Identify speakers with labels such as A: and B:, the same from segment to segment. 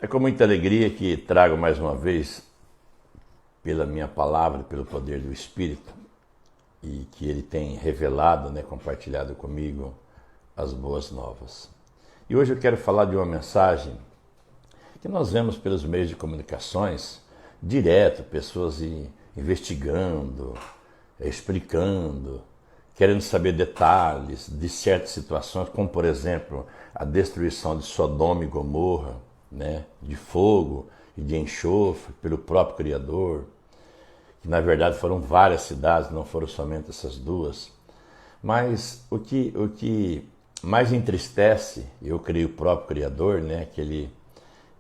A: É com muita alegria que trago mais uma vez, pela minha palavra, pelo poder do Espírito, e que Ele tem revelado, compartilhado comigo as boas novas. E hoje eu quero falar de uma mensagem que nós vemos pelos meios de comunicações, direto, pessoas investigando, explicando, querendo saber detalhes de certas situações, como por exemplo a destruição de Sodoma e Gomorra, de fogo e de enxofre pelo próprio Criador, que na verdade foram várias cidades, não foram somente essas duas. Mas o que mais entristece, eu creio o próprio Criador, que ele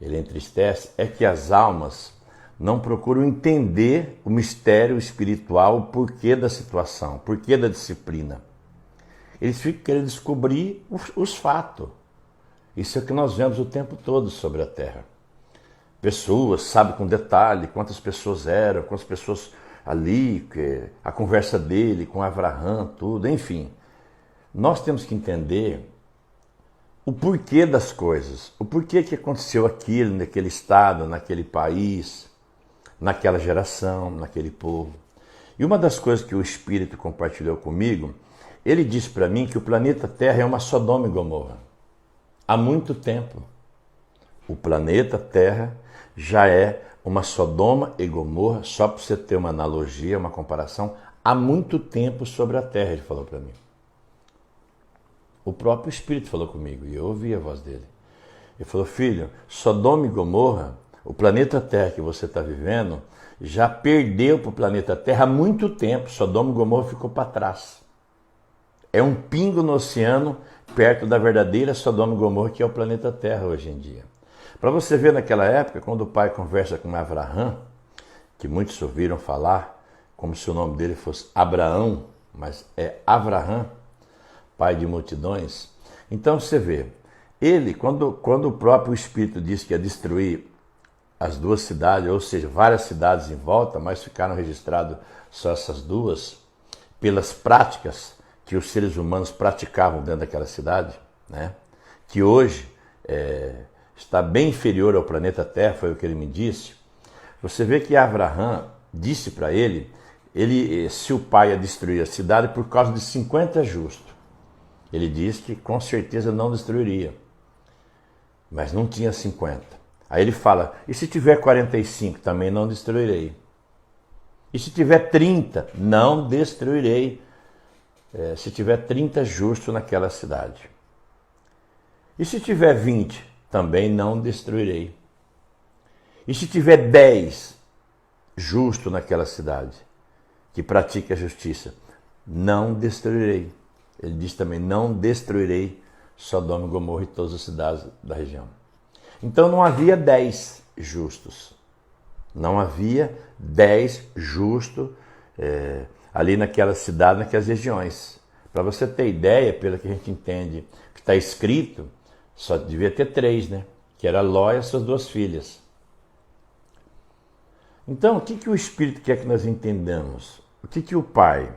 A: entristece, é que as almas não procuram entender o mistério espiritual, o porquê da situação, o porquê da disciplina. Eles ficam querendo descobrir os fatos. Isso é o que nós vemos o tempo todo sobre a Terra. Pessoas, sabe com detalhe quantas pessoas eram, quantas pessoas ali, a conversa dele com Abraham, tudo, enfim. Nós temos que entender o porquê das coisas, o porquê que aconteceu aquilo, naquele estado, naquele país, naquela geração, naquele povo. E uma das coisas que o Espírito compartilhou comigo, ele disse para mim que o planeta Terra é uma Sodoma e Gomorra. Há muito tempo, o planeta Terra já é uma Sodoma e Gomorra, só para você ter uma analogia, uma comparação, há muito tempo sobre a Terra, ele falou para mim. O próprio Espírito falou comigo e eu ouvi a voz dele. Ele falou, filho, Sodoma e Gomorra, o planeta Terra que você está vivendo, já perdeu para o planeta Terra há muito tempo. Sodoma e Gomorra ficou para trás. É um pingo no oceano perto da verdadeira Sodoma e Gomorra, que é o planeta Terra hoje em dia. Para você ver naquela época, quando o pai conversa com Abraham, que muitos ouviram falar, como se o nome dele fosse Abraão, mas é Abraham, pai de multidões. Então você vê, ele, quando o próprio Espírito disse que ia destruir as duas cidades, ou seja, várias cidades em volta, mas ficaram registradas só essas duas, pelas práticas que os seres humanos praticavam dentro daquela cidade, que hoje está bem inferior ao planeta Terra, foi o que ele me disse. Você vê que Abraham disse para ele, se o pai ia destruir a cidade por causa de 50 justos. Ele disse que com certeza não destruiria, mas não tinha 50. Aí ele fala, e se tiver 45 também não destruirei. E se tiver 30, não destruirei. Se tiver 30 justos naquela cidade. E se tiver 20, também não destruirei. E se tiver 10 justos naquela cidade, que pratica a justiça, não destruirei. Ele diz também, não destruirei Sodoma e Gomorra e todas as cidades da região. Então não havia 10 justos. Não havia 10 justos ali naquela cidade, naquelas regiões. Para você ter ideia, pelo que a gente entende, que está escrito, só devia ter 3, que era Ló e as suas 2 filhas. Então, o que o Espírito quer que nós entendamos? O que o Pai...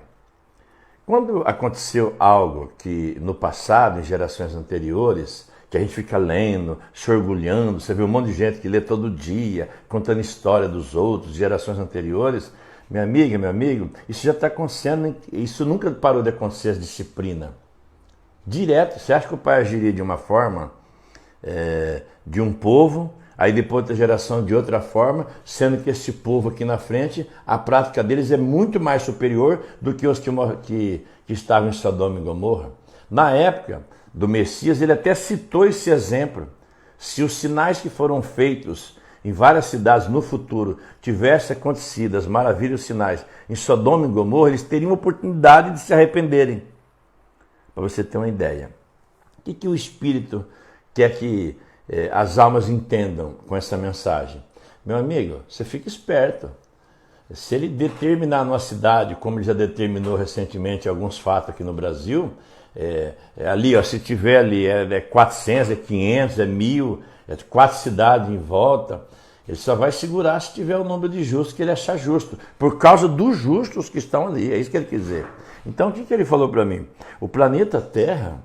A: Quando aconteceu algo que no passado, em gerações anteriores, que a gente fica lendo, se orgulhando, você vê um monte de gente que lê todo dia, contando história dos outros, gerações anteriores, minha amiga, meu amigo, isso já está acontecendo, isso nunca parou de acontecer, a disciplina. Direto, você acha que o pai agiria de uma forma, de um povo, aí depois da geração de outra forma, sendo que esse povo aqui na frente, a prática deles é muito mais superior do que os que estavam em Sodoma e Gomorra. Na época do Messias, ele até citou esse exemplo. Se os sinais que foram feitos em várias cidades no futuro tivessem acontecido, as maravilhas e os sinais em Sodoma e Gomorra, eles teriam oportunidade de se arrependerem. Para você ter uma ideia. O que o Espírito quer que as almas entendam com essa mensagem? Meu amigo, você fica esperto. Se ele determinar numa cidade, como ele já determinou recentemente alguns fatos aqui no Brasil, ali, se tiver ali, 400, 500, 1.000, 4 cidades em volta, ele só vai segurar se tiver o número de justos que ele achar justo, por causa dos justos que estão ali, é isso que ele quer dizer. Então, o que ele falou para mim? O planeta Terra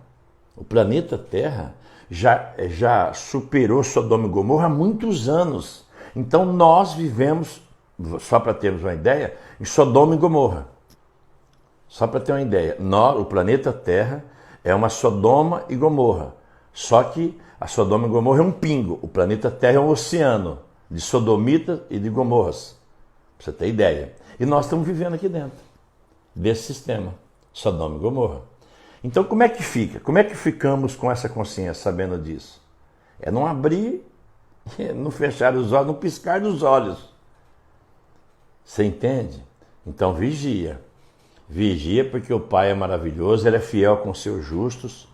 A: já superou Sodoma e Gomorra há muitos anos. Então nós vivemos, só para termos uma ideia, em Sodoma e Gomorra. Só para ter uma ideia, o planeta Terra é uma Sodoma e Gomorra. Só que a Sodoma e Gomorra é um pingo, o planeta Terra é um oceano de sodomitas e de gomorras. Para você ter ideia. E nós estamos vivendo aqui dentro desse sistema, Sodoma e Gomorra. Então como é que fica? Como é que ficamos com essa consciência sabendo disso? É não abrir, não fechar os olhos, não piscar dos olhos. Você entende? Então vigia. Vigia porque o Pai é maravilhoso, Ele é fiel com os seus justos,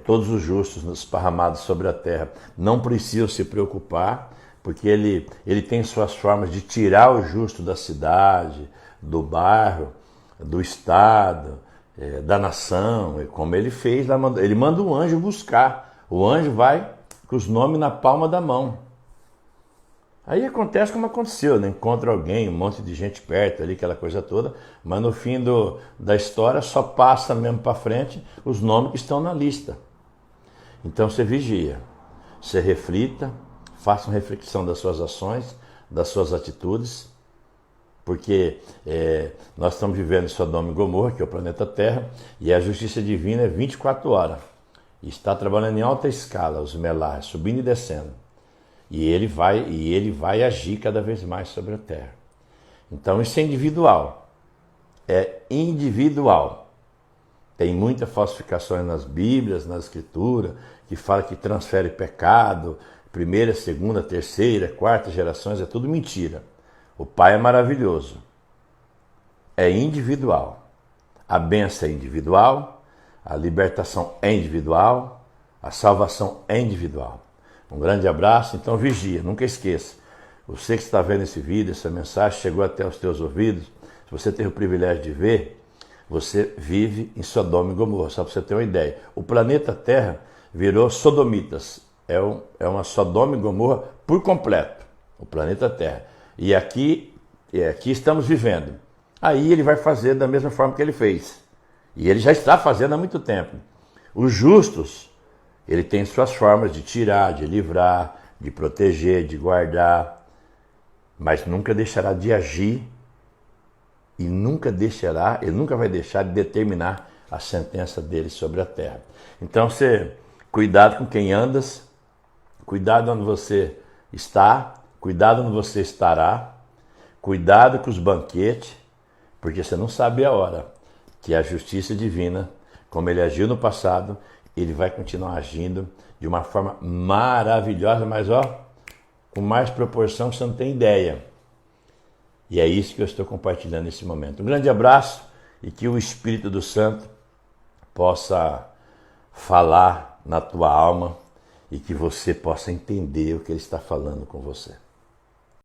A: todos os justos esparramados sobre a terra não precisam se preocupar, porque ele tem suas formas de tirar o justo da cidade, do bairro, do estado, da nação, como Ele fez, Ele manda um anjo buscar, o anjo vai com os nomes na palma da mão. Aí acontece como aconteceu, né? Encontra alguém, um monte de gente perto ali, aquela coisa toda, mas no fim da história só passa mesmo para frente os nomes que estão na lista. Então você vigia, você reflita, faça uma reflexão das suas ações, das suas atitudes, porque nós estamos vivendo em Sodoma e Gomorra, que é o planeta Terra, e a justiça divina é 24 horas. E está trabalhando em alta escala, os melars, subindo e descendo. E ele vai agir cada vez mais sobre a terra. Então isso é individual. É individual. Tem muitas falsificações nas Bíblias, na Escritura, que fala que transfere pecado, primeira, segunda, terceira, quarta gerações, é tudo mentira. O Pai é maravilhoso. É individual. A bênção é individual, a libertação é individual, a salvação é individual. Um grande abraço, então vigia, nunca esqueça. Você que está vendo esse vídeo, essa mensagem chegou até os teus ouvidos, se você teve o privilégio de ver, você vive em Sodoma e Gomorra, só para você ter uma ideia. O planeta Terra virou sodomitas, é uma Sodoma e Gomorra por completo, o planeta Terra. E aqui estamos vivendo. Aí ele vai fazer da mesma forma que ele fez. E ele já está fazendo há muito tempo. Os justos, ele tem suas formas de tirar, de livrar, de proteger, de guardar, mas nunca deixará de agir e ele nunca vai deixar de determinar a sentença dele sobre a terra. Então, cuidado com quem andas, cuidado onde você está, cuidado onde você estará, cuidado com os banquetes, porque você não sabe a hora que a justiça divina, como ele agiu no passado, ele vai continuar agindo de uma forma maravilhosa, mas com mais proporção que você não tem ideia. E é isso que eu estou compartilhando nesse momento. Um grande abraço e que o Espírito do Santo possa falar na tua alma e que você possa entender o que ele está falando com você.